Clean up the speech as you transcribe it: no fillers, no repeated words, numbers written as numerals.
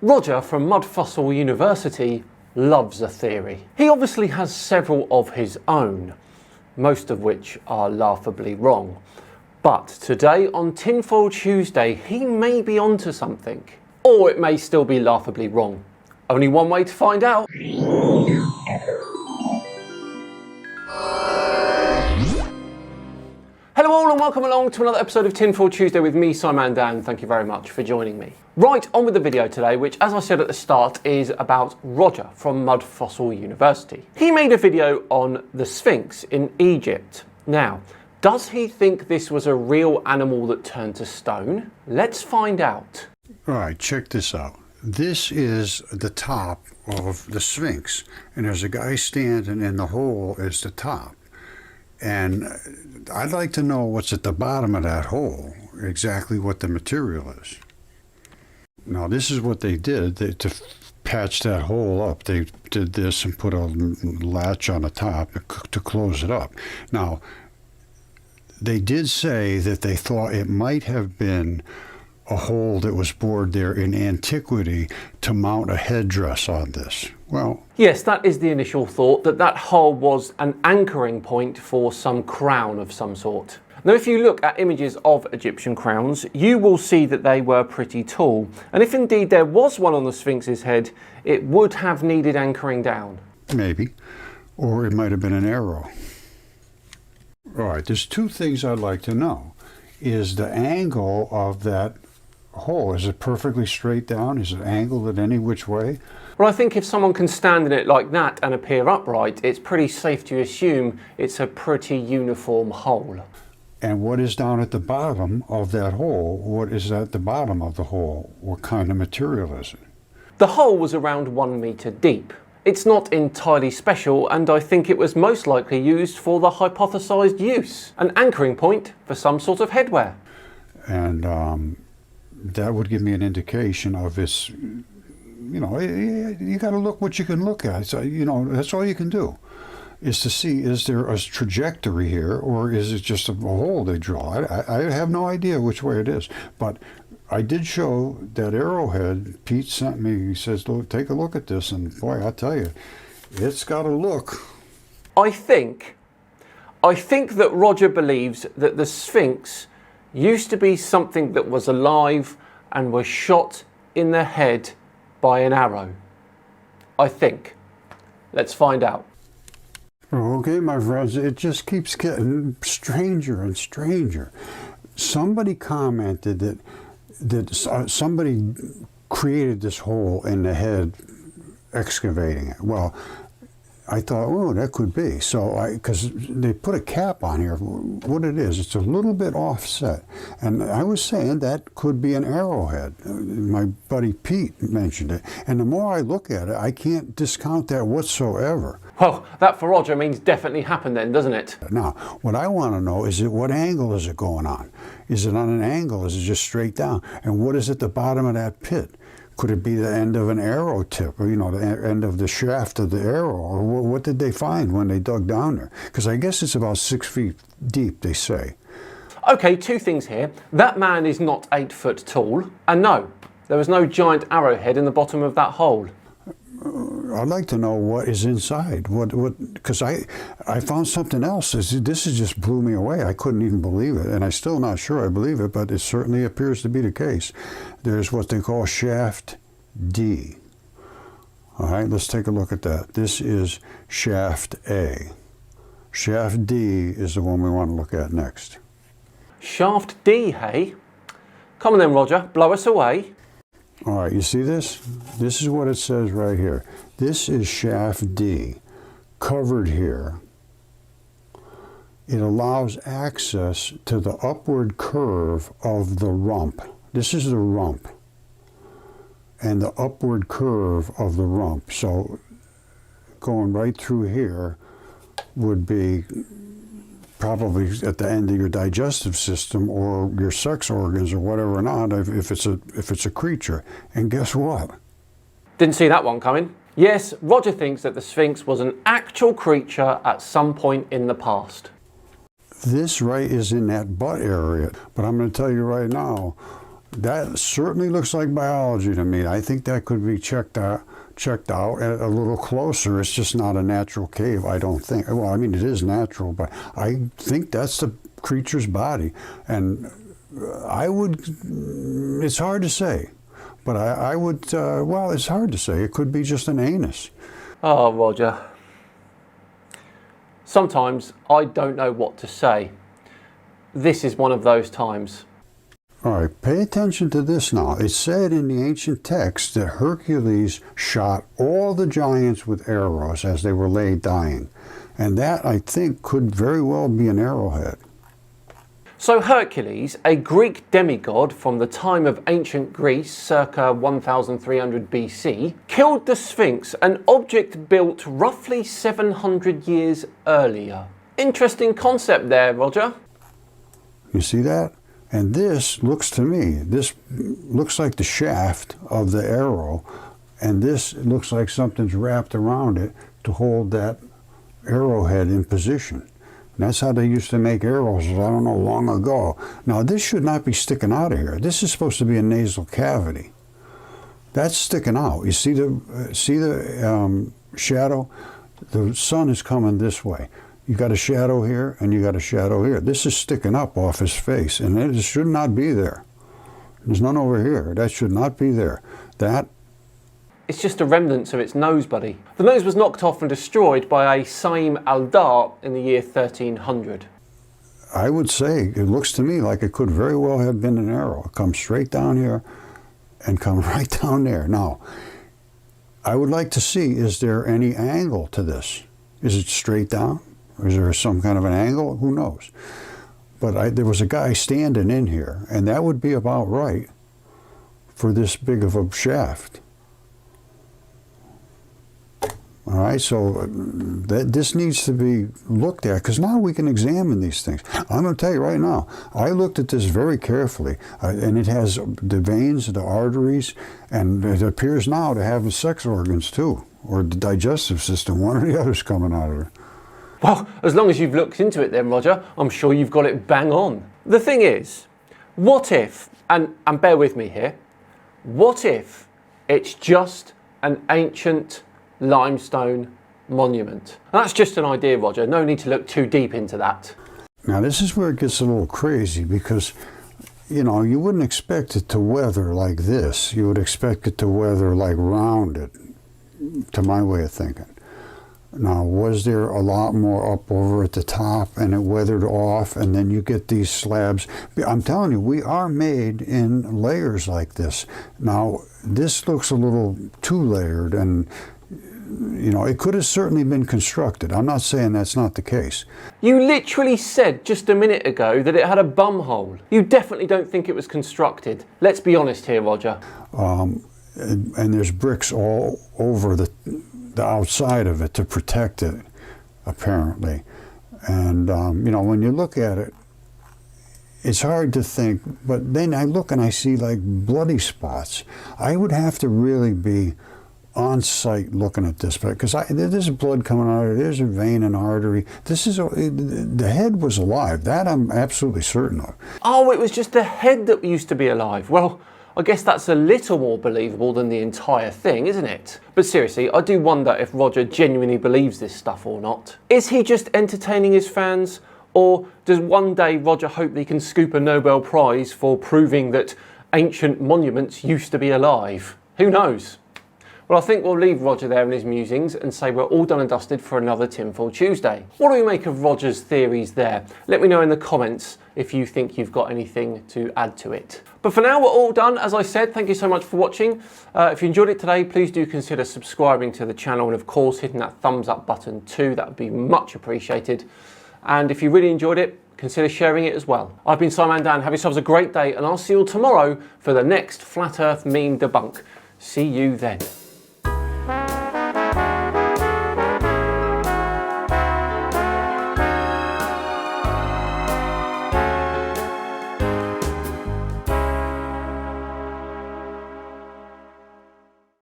Roger from Mudfossil University loves a theory. He obviously has several of his own, most of which are laughably wrong. But today on Tinfoil Tuesday, he may be onto something. Or it may still be laughably wrong. Only one way to find out. Hello all and welcome along to another episode of Tinfoil Tuesday with me, Simon Dan. Thank you very much for joining me. Right, on with the video today, which as I said at the start is about Roger from Mudfossil University. He made a video on the Sphinx in Egypt. Now, does he think this was a real animal that turned to stone? Let's find out. All right, check this out. This is the top of the Sphinx, and there's a guy standing in the hole as the top. And I'd like to know what's at the bottom of that hole, exactly what the material is. Now, this is what they did to patch that hole up. They did this and put a latch on the top to close it up. Now, they did say that they thought it might have been a hole that was bored there in antiquity to mount a headdress on this. Well, yes, that is the initial thought, that hole was an anchoring point for some crown of some sort. Now, if you look at images of Egyptian crowns, you will see that they were pretty tall. And if indeed there was one on the Sphinx's head, it would have needed anchoring down. Maybe. Or it might have been an arrow. All right, there's two things I'd like to know. Is the angle of that hole, is it perfectly straight down? Is it angled in any which way? Well, I think if someone can stand in it like that and appear upright, it's pretty safe to assume it's a pretty uniform hole. And what is down at the bottom of that hole? What is at the bottom of the hole? What kind of material is it? The hole was around 1 meter deep. It's not entirely special, and I think it was most likely used for the hypothesized use, an anchoring point for some sort of headwear. And that would give me an indication of its, you know, you got to look what you can look at. So, you know, that's all you can do, is to see, is there a trajectory here, or is it just a hole they draw? I have no idea which way it is, but I did show that arrowhead. Pete sent me, he says, look, take a look at this, and boy, I tell you, it's got a look. I think that Roger believes that the Sphinx used to be something that was alive and was shot in the head by an arrow. I think. Let's find out. Okay, my friends, it just keeps getting stranger and stranger. Somebody commented that somebody created this hole in the head excavating it. Well, I thought, oh, that could be. So because they put a cap on here, what it is, it's a little bit offset. And I was saying that could be an arrowhead. My buddy Pete mentioned it. And the more I look at it, I can't discount that whatsoever. Well, that for Roger means definitely happened then, doesn't it? Now, what I want to know is what angle is it going on? Is it on an angle? Is it just straight down? And what is at the bottom of that pit? Could it be the end of an arrow tip, or, you know, the end of the shaft of the arrow? Or what did they find when they dug down there? Because I guess it's about 6 feet deep, they say. Okay, two things here. That man is not 8 foot tall. And no, there was no giant arrowhead in the bottom of that hole. I'd like to know what is inside. Because I found something else. This just blew me away. I couldn't even believe it, and I'm still not sure I believe it, but it certainly appears to be the case. There's what they call shaft D. All right, let's take a look at that. This is shaft A. Shaft D is the one we want to look at next. Shaft D, hey? Come on then, Roger, blow us away. All right, you see this? This is what it says right here. This is shaft D, covered here. It allows access to the upward curve of the rump. This is the rump, and the upward curve of the rump. So going right through here would be probably at the end of your digestive system or your sex organs or whatever not, if it's a creature. And guess what? Didn't see that one coming. Yes, Roger thinks that the Sphinx was an actual creature at some point in the past. This right is in that butt area, but I'm going to tell you right now, That certainly looks like biology to me. I think that could be checked out a little closer. It's just not a natural cave, I don't think. Well, I mean, it is natural, but I think that's the creature's body. And it's hard to say, but I would, well, it's hard to say. It could be just an anus. Oh, Roger. Sometimes I don't know what to say. This is one of those times. All right, pay attention to this now. It said in the ancient text that Hercules shot all the giants with arrows as they were laid dying. And that, I think, could very well be an arrowhead. So Hercules, a Greek demigod from the time of ancient Greece, circa 1300 BC, killed the Sphinx, an object built roughly 700 years earlier. Interesting concept there, Roger. You see that? And this looks to me, this looks like the shaft of the arrow, and this looks like something's wrapped around it to hold that arrowhead in position. And that's how they used to make arrows, I don't know, long ago. Now, this should not be sticking out of here. This is supposed to be a nasal cavity. That's sticking out. You see the shadow? The sun is coming this way. You got a shadow here, and you got a shadow here. This is sticking up off his face, and it should not be there. There's none over here. That should not be there. That... It's just a remnants of its nose, buddy. The nose was knocked off and destroyed by a Saim al-Dar in the year 1300. I would say, it looks to me like it could very well have been an arrow. Come straight down here and come right down there. Now, I would like to see, is there any angle to this? Is it straight down? Or is there some kind of an angle? Who knows? But there was a guy standing in here, and that would be about right for this big of a shaft. All right, so this needs to be looked at, because now we can examine these things. I'm going to tell you right now, I looked at this very carefully, and it has the veins, the arteries, and it appears now to have the sex organs too, or the digestive system, one or the other's coming out of it. Well, as long as you've looked into it then, Roger, I'm sure you've got it bang on. The thing is, what if, and bear with me here, what if it's just an ancient limestone monument? And that's just an idea, Roger. No need to look too deep into that. Now, this is where it gets a little crazy, because, you know, you wouldn't expect it to weather like this. You would expect it to weather like rounded, to my way of thinking. Now, was there a lot more up over at the top and it weathered off, and then you get these slabs? I'm telling you, we are made in layers like this. Now, this looks a little too layered, and, you know, it could have certainly been constructed. I'm not saying that's not the case. You literally said just a minute ago that it had a bum hole. You definitely don't think it was constructed. Let's be honest here, Roger. And there's bricks all over the outside of it to protect it, apparently. And, you know, when you look at it, it's hard to think, but then I look and I see like bloody spots. I would have to really be on site looking at this, because there's blood coming out of it, there's a vein and artery. The head was alive, that I'm absolutely certain of. Oh, it was just the head that used to be alive. Well, I guess that's a little more believable than the entire thing, isn't it? But seriously, I do wonder if Roger genuinely believes this stuff or not. Is he just entertaining his fans? Or does one day Roger hope he can scoop a Nobel Prize for proving that ancient monuments used to be alive? Who knows? Well, I think we'll leave Roger there in his musings and say we're all done and dusted for another Tinfoil Tuesday. What do we make of Roger's theories there? Let me know in the comments if you think you've got anything to add to it. But for now, we're all done. As I said, thank you so much for watching. If you enjoyed it today, please do consider subscribing to the channel, and of course hitting that thumbs up button too. That would be much appreciated. And if you really enjoyed it, consider sharing it as well. I've been Simon Dan. Have yourselves a great day, and I'll see you all tomorrow for the next Flat Earth meme debunk. See you then.